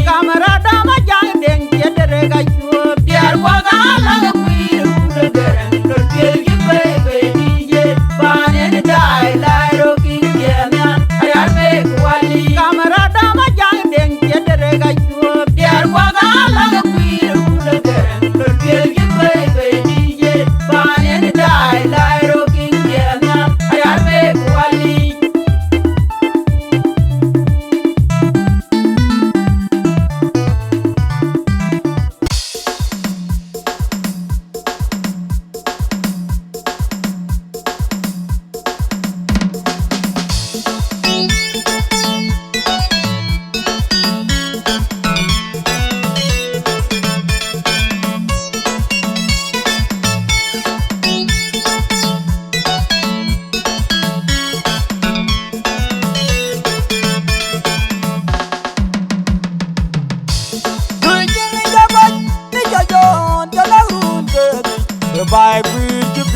Camarada,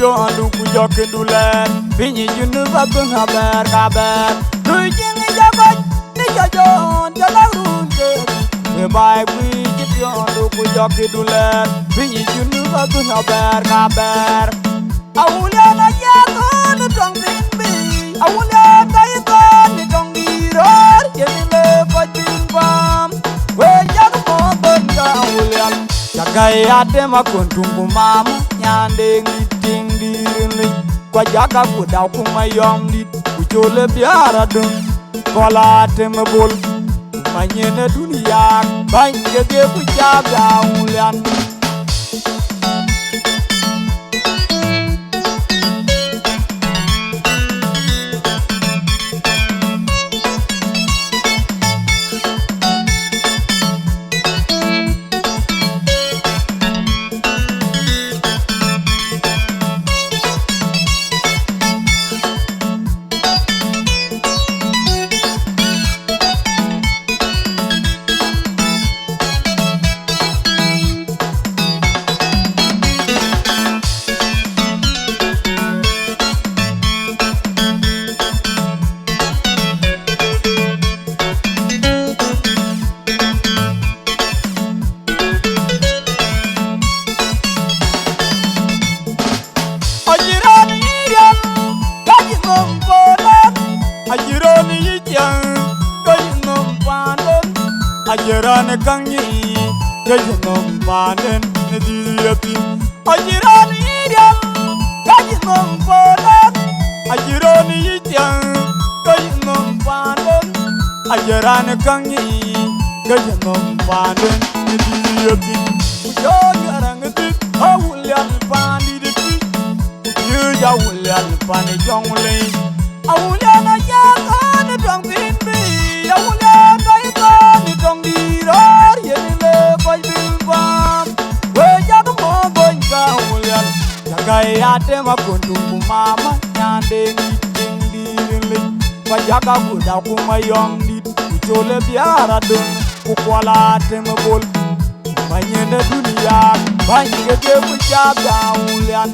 pyo andu ku jokindulen binyi junu babun haber kaber du jingi jabat ni jajon jalarunde me bai bi pyo andu ku jokindulen binyi junu babun haber kaber awulia na jato ni tong binbi awulia taito ni tong diror yemile pajibam we jag mo bonga awulia jagai ate makuntungu mama nyande ngiting dirinli kwa jaga kudau kumayom dit kujole biara dum kola ate mebol manyene dunia bangege kujaga ulian Ajirane kangi kajinom panen nediyati ajirane iriam kajinom panen ajirane yityang kajinom panen ajirane kangi kajinom panen nediyati ujogarang dit awulian pandiditi yuja awulian pani jongle awulian ayakan dang binbi awulian dong diror yemile pajibam we jag mo bonga ulian jagai ate makuntungu mama nyande ngiting dirinli kwa jaga kudau kumayom dit kujole biara dum kukwala ate mebol manyene dunia bangege kujaga ulian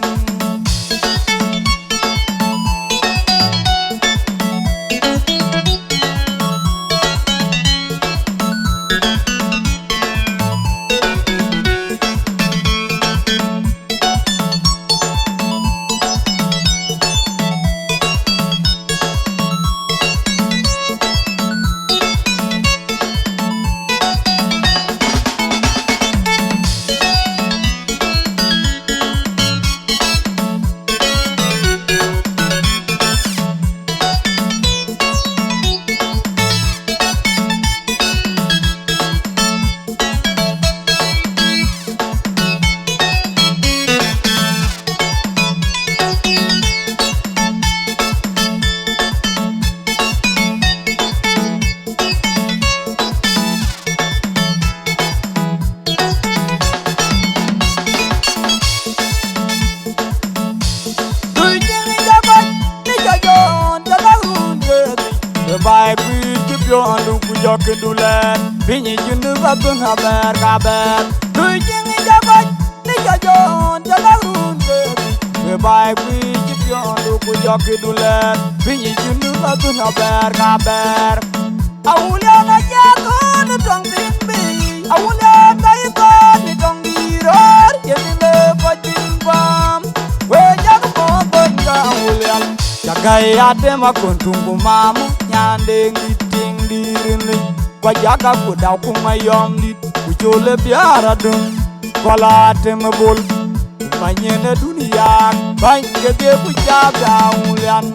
bai bi pyo andu ku jokindulen binyi junu babun haber kaber du jingi jabat ni jajon jalarunde me bai bi pyo andu ku jokindulen binyi junu babun haber kaber awulia na jato ni tong binbi awulia taito ni tong diror yemile pajibam we jag mo bonga awulia jagai ate makuntungu mama nyande ngiting dirinli kwa jaga kudau kumayom dit kujole biara dum kola ate mebol manyene dunia bangege kujaga ulian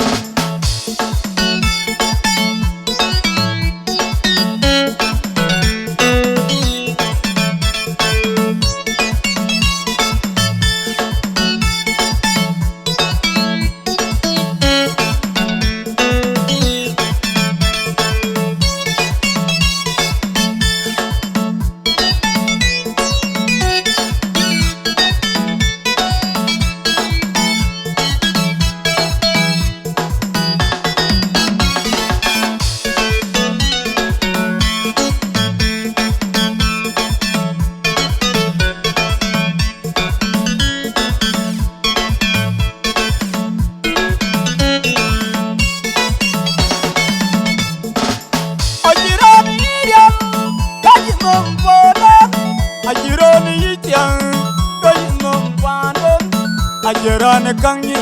kang yi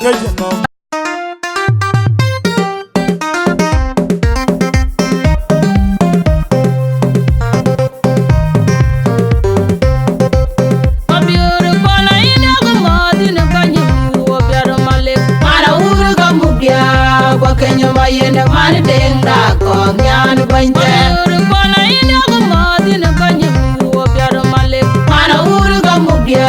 ke jeno Kenya mayene man denga ko nyan banje kona ina ko madina banje wo biaro male mana uru ga mubya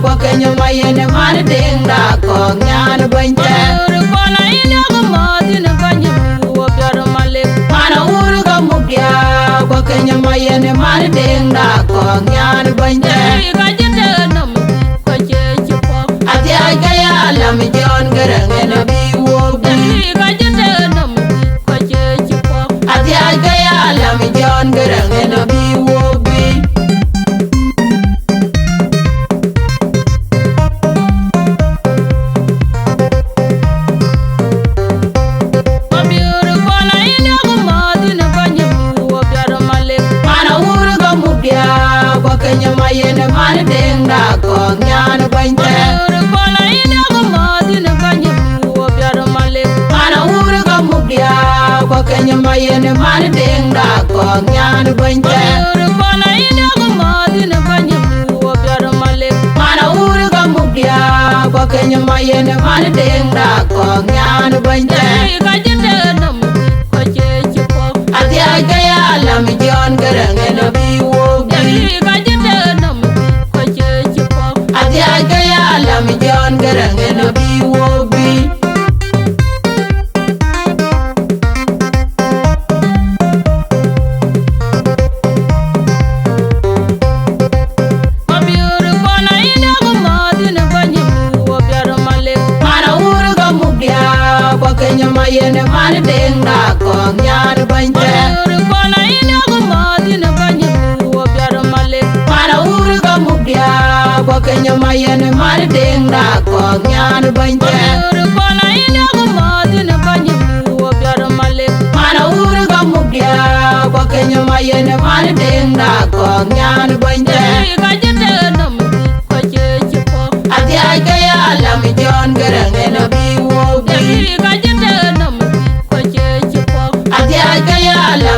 ko Kenya mayene man denga ko nyan banje kona ina ko madina banje wo biaro male mana uru ga mubya ko Kenya mayene man denga ko nyan banje ga jete nam ko je chipo ati aga ya lam jon gerenge na bi wo bi mi John gerang ena bi wobi mabiru kona ina ko madina banye wo biaro male mana uru ga mubya ko Kenya mayene man denga ko nyan banje mabiru kona ina ko madina banye wo biaro male mana uru ga mubya ko Kenya mayene man denga ko nyan banje kona ina ko madina banye wo biaro male mana uru ga mubya ko Kenya mayene man denga ko nyan banje ga jete nam ko je chipo ati aga ya lam jon gerang ena bi wo bi ga jete nam ko je chipo ati aga ya lam jon gerang ena bi wo bi Kenya mayene man denga ko nyan banje kona ina ko madina banje wo biaro male mana uru ga mubya ko Kenya mayene man denga ko nyan banje kona ina ko madina banje wo biaro male mana uru ga mubya ko Kenya mayene man denga ko nyan banje ga jete nam ko je chipo ati aga ya lam jon gerang ena bi wo bi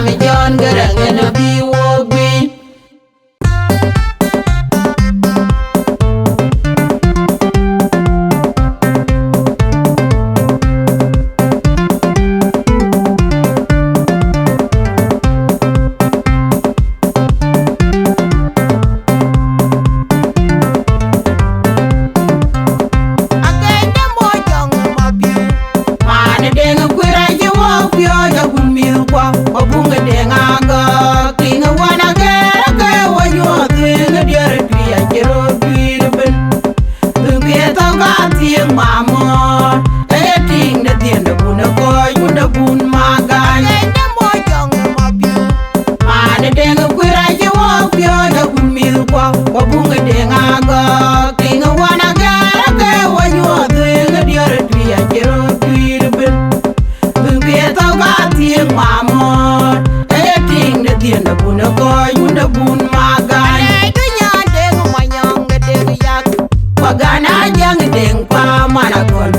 mi John gerang ena bi wobi agende mo jong mabi mane denga kwira je wo pyo ja gumi kwa obunga denga ga kinga wana gera ga wanyo denga diare pia jero birben dunge to ga ting mamo e ting de tienda buna ko yunda bun maga ne mo jong mabi mane denga kwira je wo pyo ja gumi kwa obunga denga ga kinga wana gera ga wanyo denga diare pia jero birben dunge to ga ting mamo tienda buna ko yunda bun maga du nya deng manyang deng yak wagana jang deng pa mana kon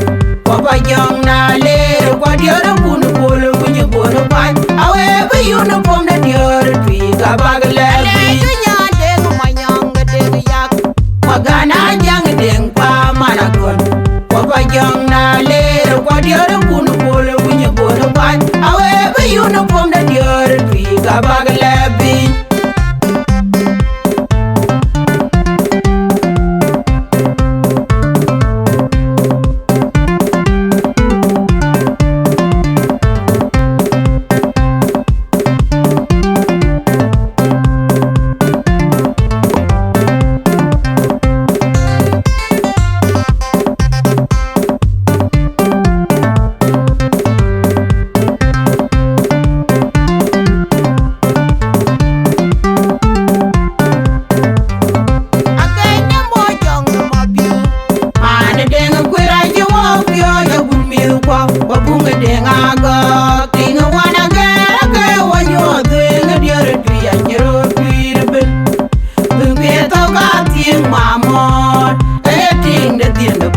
ko ba jang na le ko diora bun bol bunyi bol ban awe be yuna pom de diora twi ga bagle du nya deng manyang deng yak wagana jang deng pa mana kon ko ba jang na le ko diora bun bol bunyi bol ban awe be yuna pom de diora twi ga bagle bi Mama, I think that the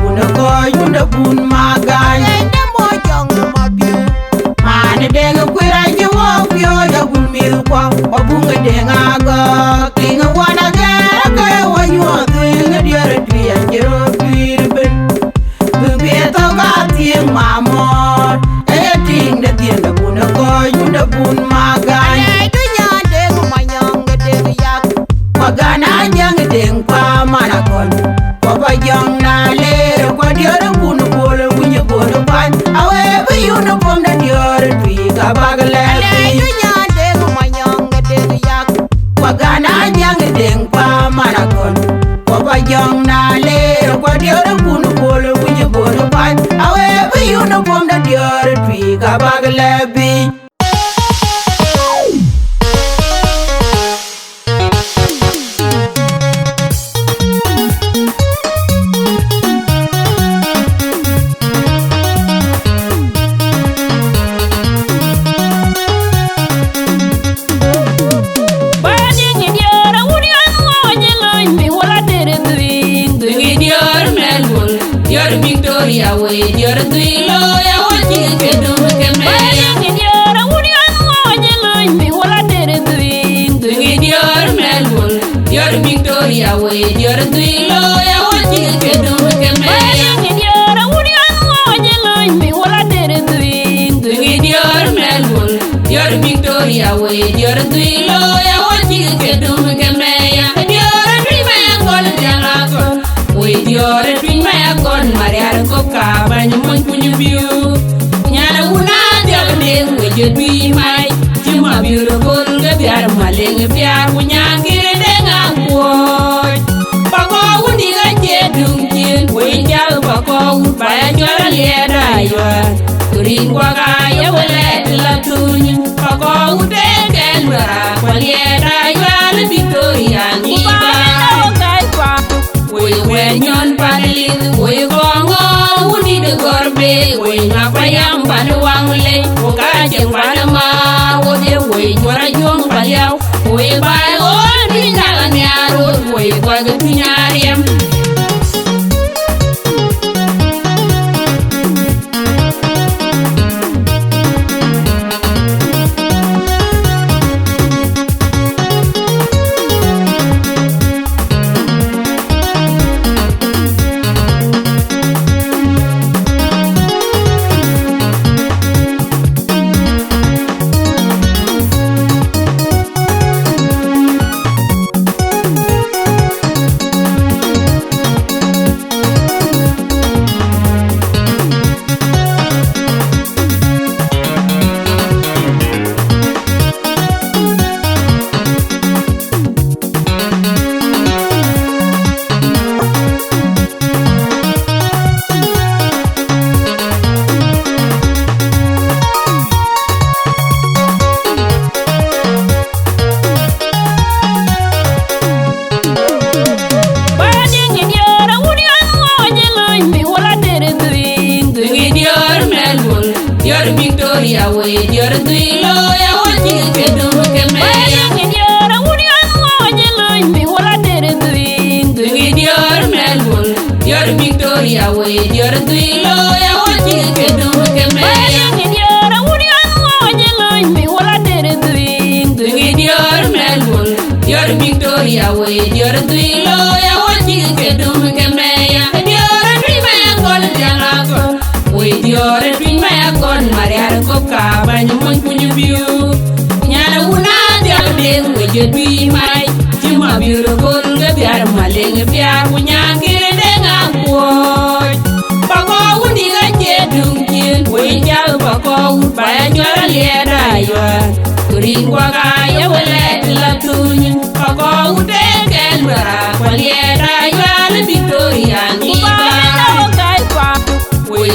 Obunga denga go kinga wana gara ka wanyu twinga diara twiya jero twirben Bumbeto ka tieng mamor ting da tien da bun ko yunda bun magan ay dunya deng manyong deng yak magana nyang deng pa manakon papa jong na le ko diara bun bol bunya bol pan awe bu yuna bom da diara twi ka bagale ay dunya deng manyong deng yak magana nyang deng pa manakon papa jong na le ko diara bun bol bunya bol pan awe bu yuna bom da diara twi ka bagale bi Victoria way dior duilo ya wachi ke dum ke me ya dior union mo jelo mi wala tere duin duin dior melbul dior Victoria way dior duilo ya wachi ke dum ke me ya dior union mo jelo mi wala tere duin duin dior melbul dior Victoria way dior duilo ya wachi ke dum ke me ya dior dri me gol jala ko way dior dri me kon mariar ko ka bany mon kunyu biu nyana una dia de weje bi mai jima biu ko ga biar maleng biar punya kire de ngako pako undi ga je dung jin we ja pako ba ya jora le da yo turin kwa ga ya wele la tunyin pako ude ken bara kwa le da yo le Victoria ni ba we nyon palin we gongo uni de gorbe we na payam panu wangle o ka je panama o de we jora jong paliao we bai o ni na ne aro we kwa de pinyariem Victoria way dior duilo ya wachi ke dum ke me ya dior union mo jelo mi wala tere duin duin dior melbul dior Victoria way dior duilo ya wachi ke dum ke me ya dior union mo jelo mi wala tere duin duin dior melbul dior Victoria way dior duilo ya wachi ke dum ke me ya dior dri me gol jala ko we dior dri me kon mariar ko ka bany mon kunyu biu nyana una dia de weje bi mai jima biu ko ga biar maleng biar punya kire de ngako pako undi ga je dung kin we ja pako ba ya jora le da yo turin kwa ga ya wele la tunyin pako ude ken bara kwa le da yo le Victoria ni ba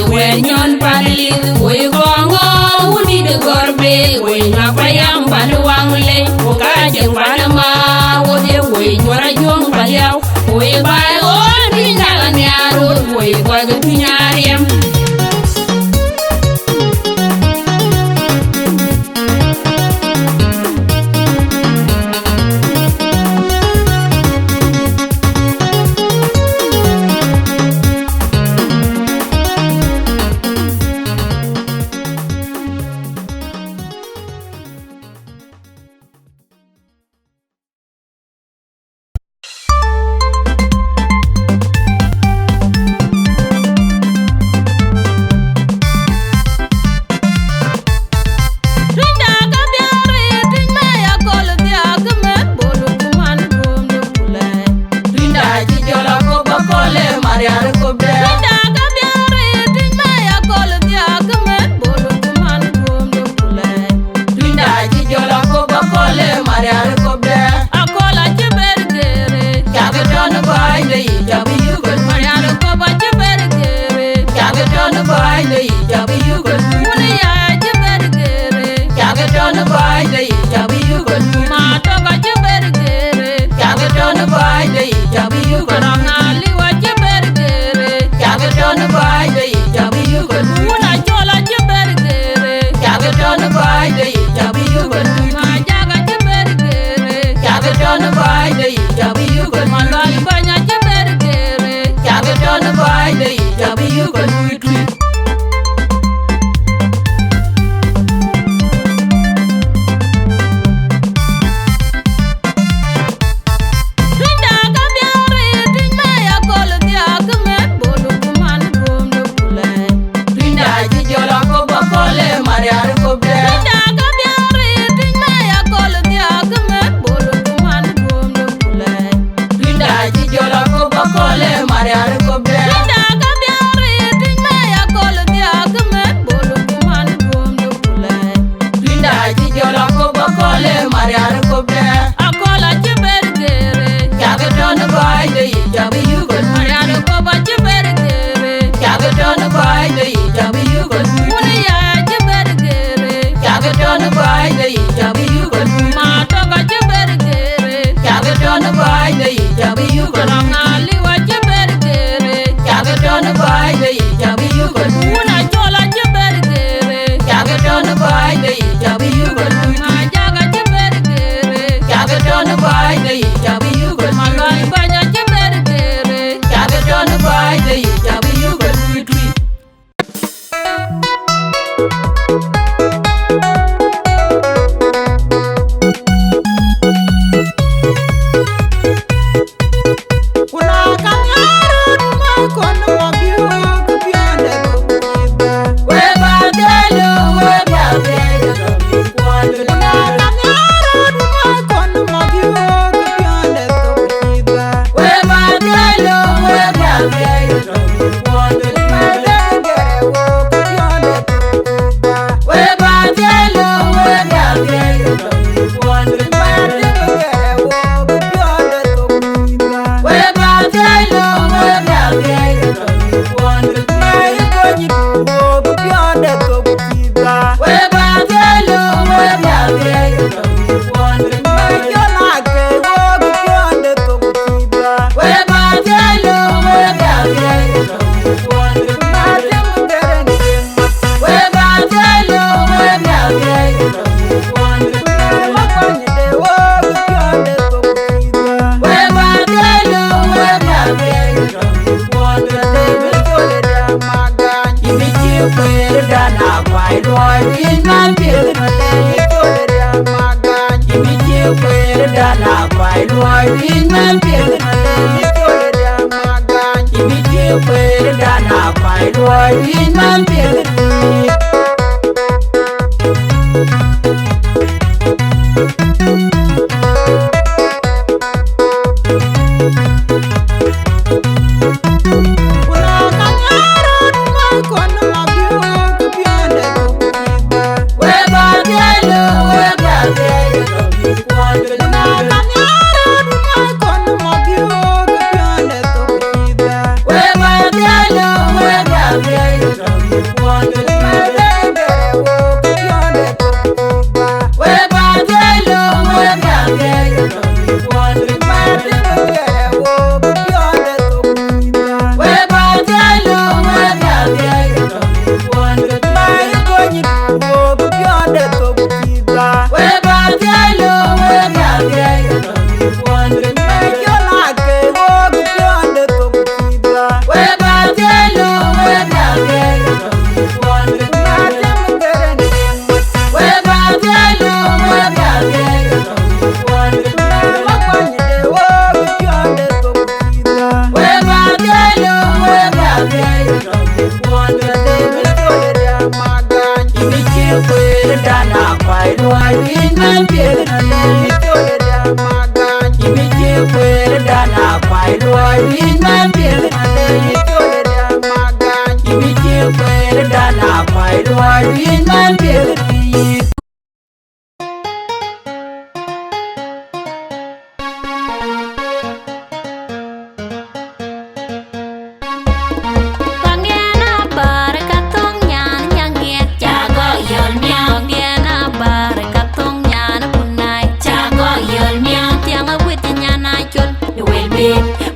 we nyon palin we gongo uni de gorbe we na payam panu wangle o ka je panama o de we jora jong paliao we bai o ni na ne aro we kwa de pinyariem ko lui twi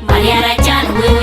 Mariara Chan will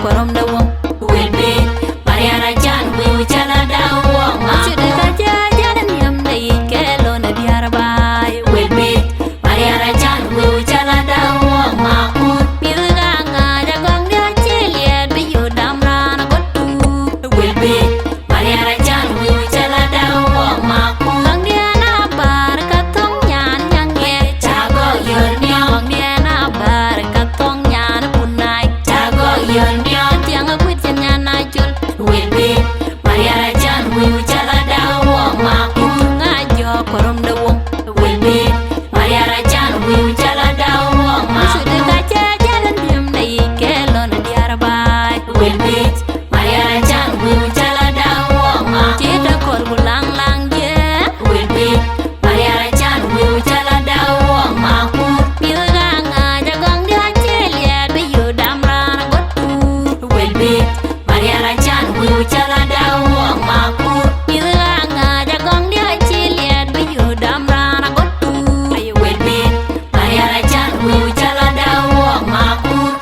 korom da wong will be Mariana Chan we chala da wong ma chude ka jalan yam da ikelo na diarba will be Mariana Chan we chala da wong ma kut pilga ngaja gong dia chelia be yo damra na gotu will be Mariana Chan we chala da wong ma kut gong dia na bar ka tong nyan nyang ye chago yor nya gong dia na bar ka tong nyan punai chago yor nya tiang kwit chen na chul will be Mariana Chan we chala da wong ma kut ngajo korom da wong will be Mariana Chan we chala da wong ma chude ka jalan yam da ikelo na diarba will be Mariana Chan we chala da wong ma chita kor bulang lang je will be Mariana Chan we chala da wong ma kut pilga ngaja gong dia chelia be yo damra na gotu will be Mariana Chan we chala da wong ma kut pilga ngaja gong dia chelia be yo damra na gotu will be Mariana Chan we chala da wong ma kut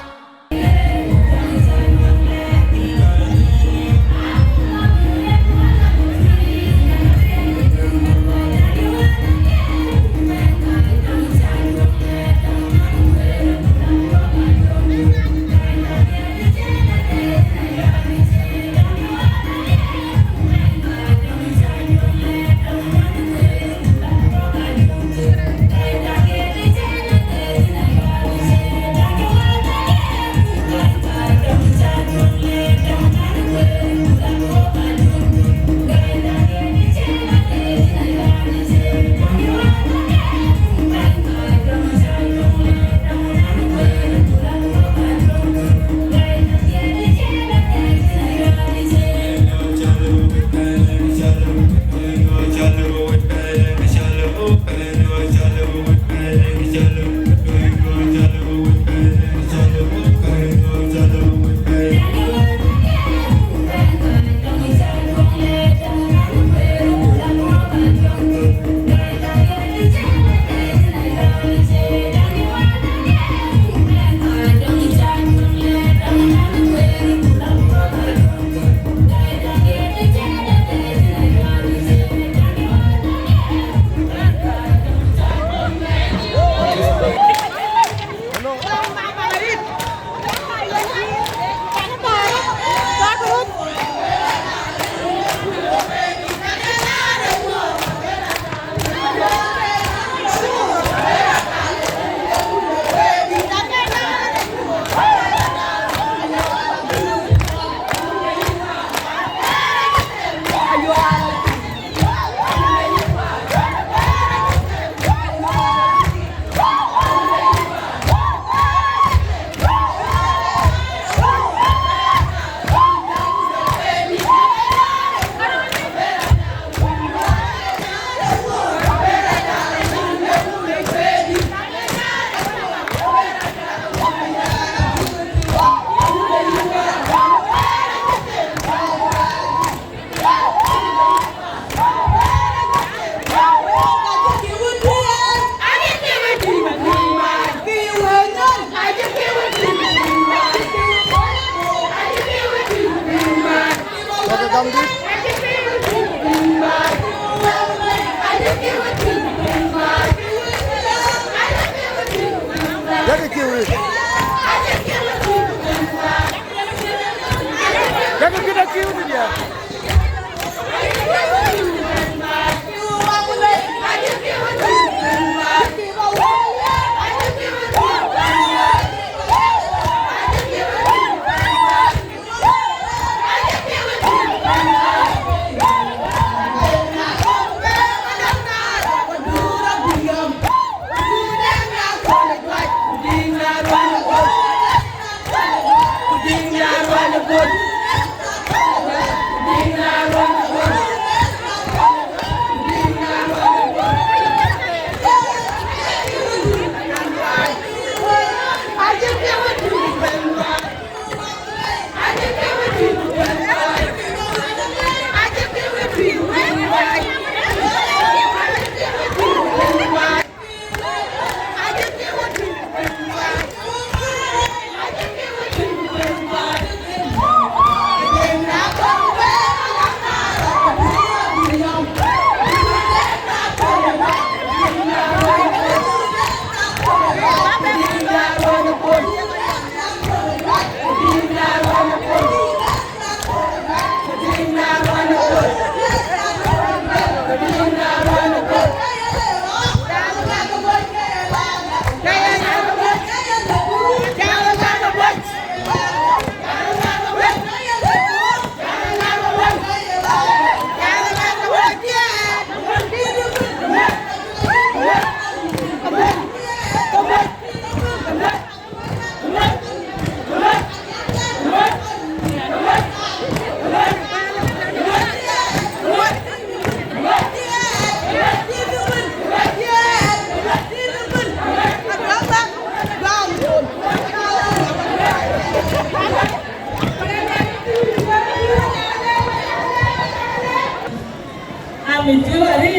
mình chưa đi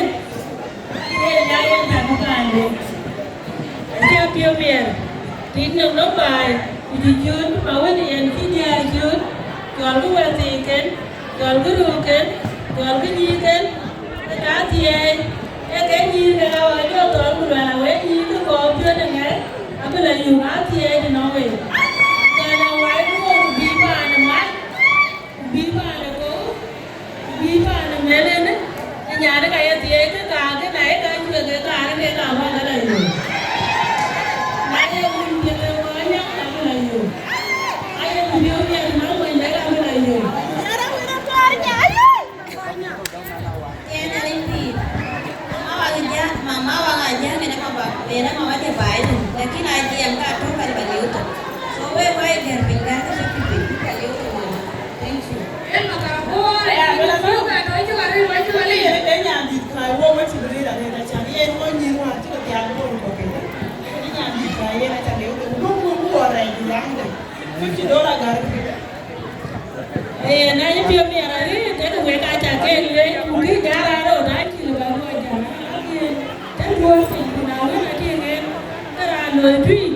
cái nhà em làm một ngày đi chưa tiêu miền tin được nó bài thì chun mà với điện thì nhà chun còn cái quan gì kén còn cái đồ kén còn cái gì kén cái cá thì cái gì cái nào ấy cho tôi một là với gì cái còn chưa được nghe à bây giờ dùng cá thì nó về cái nào ấy nó bị bà nó mất bị bà nó cố bị bà nó mẹ lên đấy nhà nó cái gì cái cả cái này cái chuyện cái cả cái nào mà cái này nãy em mình việc mới nhắc là cái này rồi ai em biểu hiện nó mình lấy cái này rồi mama wangaja nena mama nena mama dia baik lakini aje amka tu kali bali uto so we biar pindah ke sepi kali uto mama thank you makabo ya bila mau ka to ju ari để nhà đi khai wo với chị đi là người ta chẳng em có nhiều mà chứ tiền đâu có cái đi nhà đi khai em chẳng nếu được đúng mua này thì đáng được $50 gar na như tiêu tiền này thế được người ta trả cái đấy cái giá ra đâu đấy chỉ là bao nhiêu cái mua thì nào nó là cái nghe cái là người truy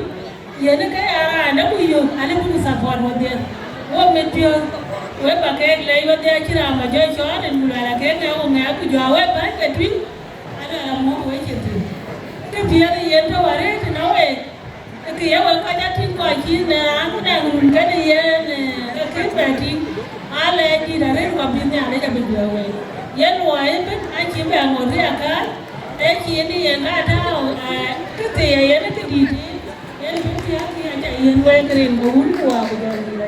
giờ nó cái nó bây giờ anh cũng support một tiền wo mình tiêu với bà cái lấy vấn đề chỉ là mà chơi chó nên là cái nào nghe cứ dọa với bán cái truy anh là mua với chuyện gì cái tiền này giờ đâu đấy thì nó về cái kia vẫn có giá trị coi chi nè anh đang dùng cái này cái về chi ale ji da re ko bin ya le ja bin lo we yen wa yen bin a chi ba ngo ri aka e chi ni yen ga ta ke te yen ke di ti yen bin ti a ki a ja yen we krin go un wa ko ja ri la